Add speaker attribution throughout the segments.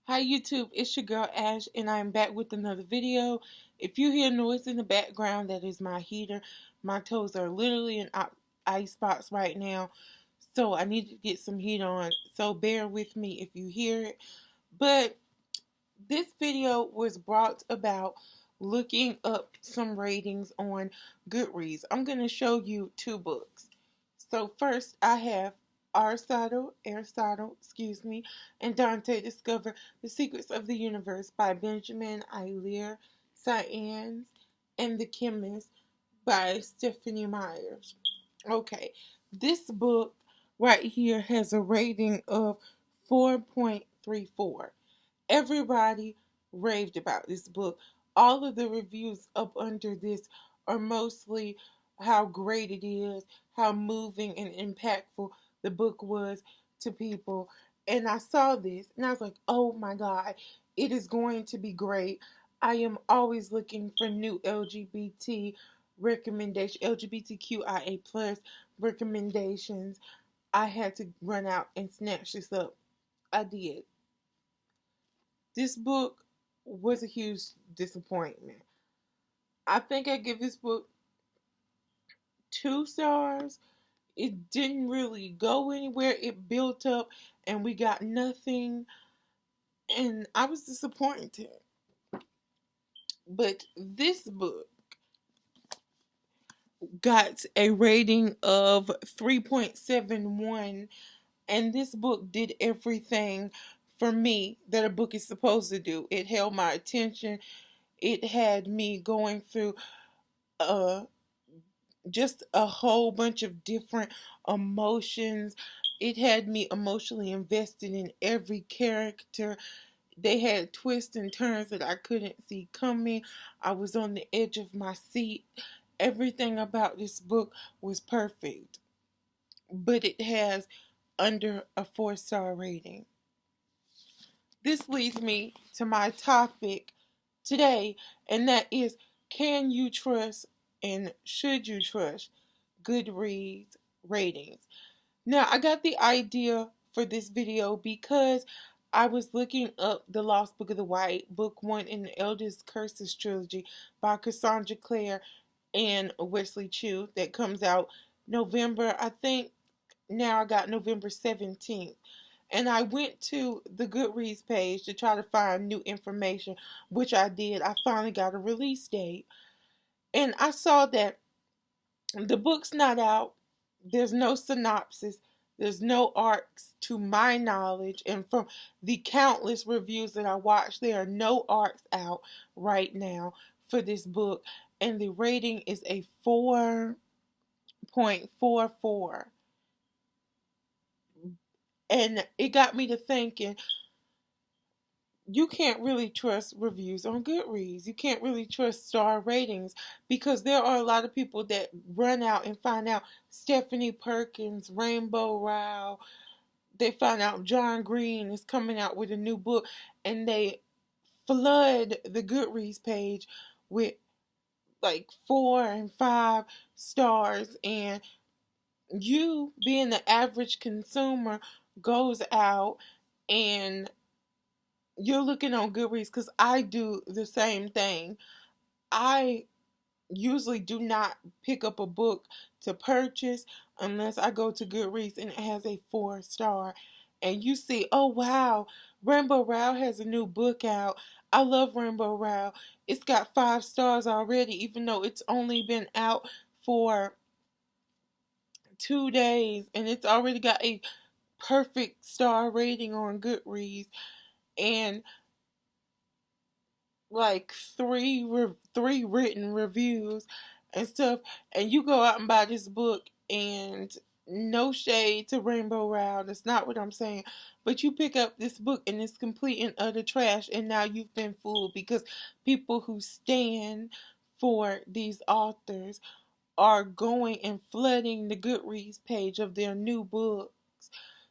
Speaker 1: Hi YouTube, it's your girl Ash and I'm back with another video. If you hear noise in the background, that is my heater. My toes are literally in ice spots right now, so I need to get some heat on. So bear with me if you hear it. But this video was brought about looking up some ratings on Goodreads. I'm going to show you two books. So first I have Sado Airside, and Dante Discover the Secrets of the Universe by Benjamin Eyre Science and the Chemist by Stephanie Myers. Okay, this book right here has a rating of 4.34. Everybody raved about this book. All of the reviews up under this are mostly how great it is, how moving and impactful the book was to people. And I saw this and I was like, oh my God, it is going to be great. I am always looking for new LGBTQIA plus recommendations. I had to run out and snatch this up. I did. This book was a huge disappointment. I think I give this book 2 stars. It didn't really go anywhere. It built up and we got nothing. And I was disappointed. But this book got a rating of 3.71. And this book did everything for me that a book is supposed to do. It held my attention. It had me going through uh just a whole bunch of different emotions. It had me emotionally invested in every character. They had twists and turns that I couldn't see coming. I was on the edge of my seat. Everything about this book was perfect, but it has under a 4-star rating. This leads me to my topic today, and that is, can you trust and should you trust Goodreads ratings? Now, I got the idea for this video because I was looking up The Lost Book of the White, Book 1 in the Eldest Curses trilogy by Cassandra Clare and Wesley Chu that comes out November, I think now I got November 17th. And I went to the Goodreads page to try to find new information, which I did. I finally got a release date. And I saw that the book's not out. There's no synopsis. There's no arcs to my knowledge. And from the countless reviews that I watched, there are no arcs out right now for this book. And the rating is a 4.44. And it got me to thinking, you can't really trust reviews on Goodreads. You can't really trust star ratings because there are a lot of people that run out and find out Stephanie Perkins, Rainbow Rowell, they find out John Green is coming out with a new book and they flood the Goodreads page with like 4 and 5 stars, and you being the average consumer goes out and you're looking on Goodreads, because I do the same thing. I usually do not pick up a book to purchase unless I go to Goodreads and it has a 4 star. And you see, oh wow, Rainbow Rowell has a new book out. I love Rainbow Rowell. It's got 5 stars already, even though it's only been out for 2 days and it's already got a perfect star rating on Goodreads. And like three written reviews and stuff, and you go out and buy this book, and no shade to Rainbow Rowell, that's not what I'm saying, but you pick up this book and it's complete and utter trash, and now you've been fooled because people who stand for these authors are going and flooding the Goodreads page of their new book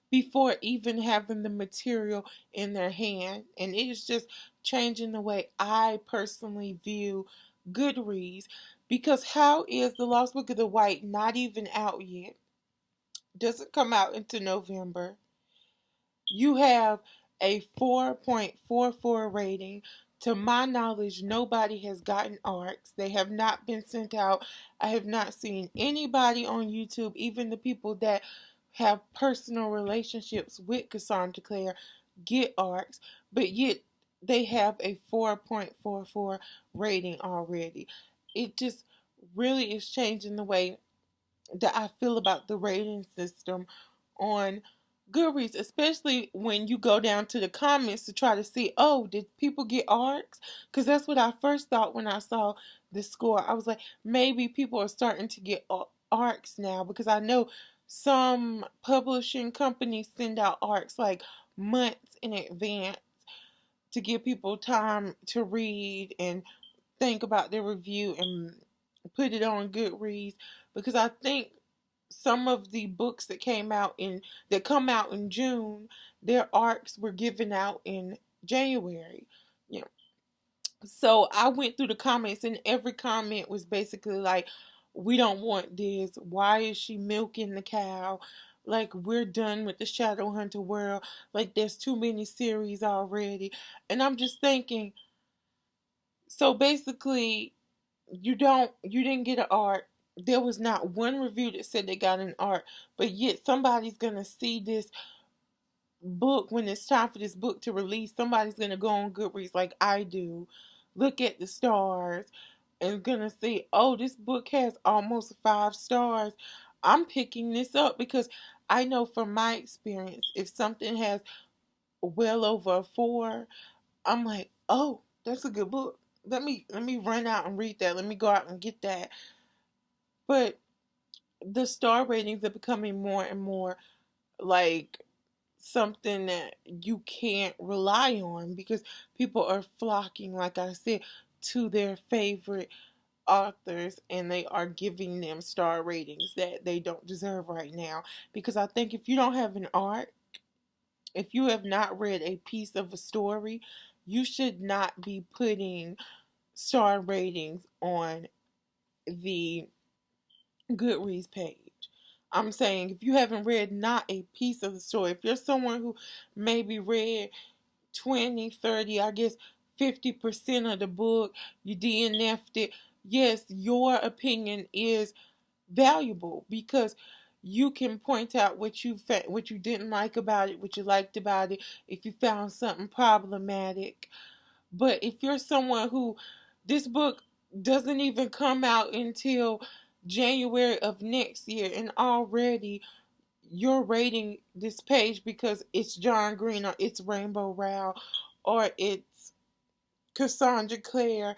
Speaker 1: before even having the material in their hand. And it is just changing the way I personally view Goodreads. Because how is The Lost Book of the White not even out yet? Doesn't come out until November. You have a 4.44 rating. To my knowledge, nobody has gotten ARCs. They have not been sent out. I have not seen anybody on YouTube, even the people that have personal relationships with Cassandra Clare, get ARCs, but yet they have a 4.44 rating already. It just really is changing the way that I feel about the rating system on Goodreads, especially when you go down to the comments to try to see, oh, did people get ARCs? Because that's what I first thought when I saw the score. I was like, maybe people are starting to get ARCs now, because I know some publishing companies send out ARCs like months in advance to give people time to read and think about their review and put it on Goodreads, because I think some of the books that come out in June, their arcs were given out in January. You know, so I went through the comments, and every comment was basically like, "We don't want this. Why is she milking the cow? Like, we're done with the Shadowhunter world. Like, there's too many series already." And I'm just thinking, so basically, you didn't get an art. There was not one review that said they got an art, but yet somebody's gonna see this book when it's time for this book to release. Somebody's gonna go on Goodreads like I do, look at the stars, and gonna see, oh, this book has almost 5 stars. I'm picking this up because I know from my experience, if something has well over a 4, I'm like, oh, that's a good book. Let me run out and read that. Let me go out and get that. But the star ratings are becoming more and more like something that you can't rely on, because people are flocking, like I said, to their favorite authors, and they are giving them star ratings that they don't deserve right now. Because I think if you don't have an art, if you have not read a piece of a story, you should not be putting star ratings on the Goodreads page. I'm saying if you haven't read not a piece of the story, if you're someone who maybe read 20, 30, I guess 50% of the book, you DNF'd it, yes, your opinion is valuable, because you can point out what you didn't like about it, what you liked about it, if you found something problematic. But if you're someone who, this book doesn't even come out until January of next year, and already you're rating this page because it's John Green, or it's Rainbow Rowell, or it's Cassandra Clare,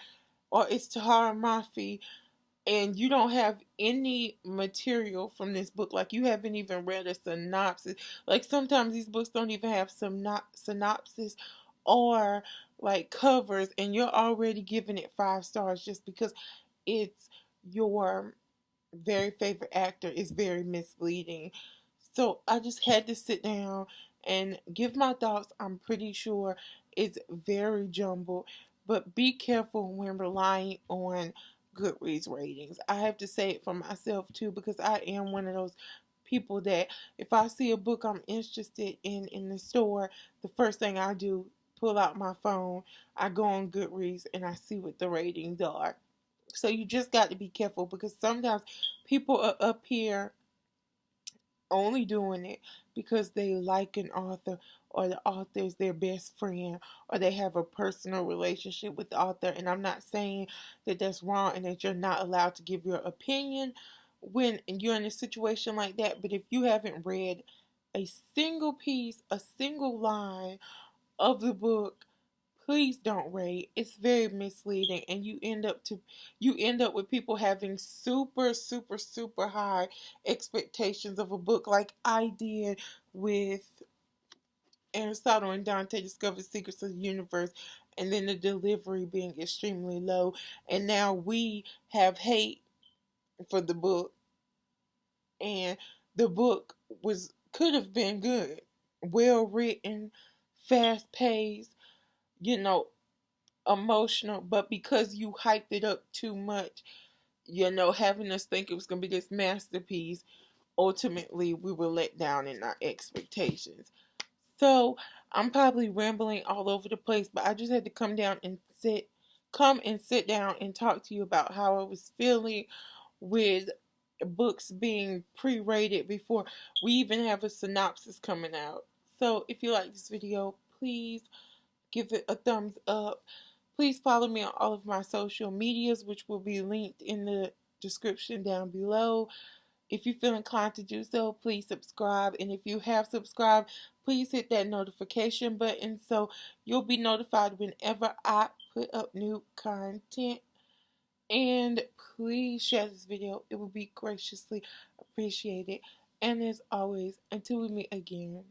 Speaker 1: or it's Tahara Mafi, and you don't have any material from this book, like you haven't even read a synopsis. Like sometimes these books don't even have some synopsis or like covers, and you're already giving it 5 stars just because it's your very favorite actor, is very misleading. So I just had to sit down and give my thoughts. I'm pretty sure it's very jumbled, but be careful when relying on Goodreads ratings. I have to say it for myself too, because I am one of those people that if I see a book I'm interested in the store, the first thing I do, pull out my phone, I go on Goodreads and I see what the ratings are. So you just got to be careful, because sometimes people are up here only doing it because they like an author, or the author is their best friend, or they have a personal relationship with the author. And I'm not saying that that's wrong and that you're not allowed to give your opinion when you're in a situation like that. But if you haven't read a single piece, a single line of the book, please don't rate. It's very misleading, and you end up with people having super super super high expectations of a book, like I did with Aristotle and Dante Discover Secrets of the Universe, and then the delivery being extremely low, and now we have hate for the book, and the book was could have been good, well written, fast paced, you know, emotional, but because you hyped it up too much, having us think it was going to be this masterpiece, ultimately we were let down in our expectations. So I'm probably rambling all over the place, but I just had to come and sit down and talk to you about how I was feeling with books being pre-rated before we even have a synopsis coming out. So if you like this video, please give it a thumbs up. Please follow me on all of my social medias, which will be linked in the description down below. If you feel inclined to do so, please subscribe. And if you have subscribed, please hit that notification button so you'll be notified whenever I put up new content. And please share this video. It will be graciously appreciated. And as always, until we meet again.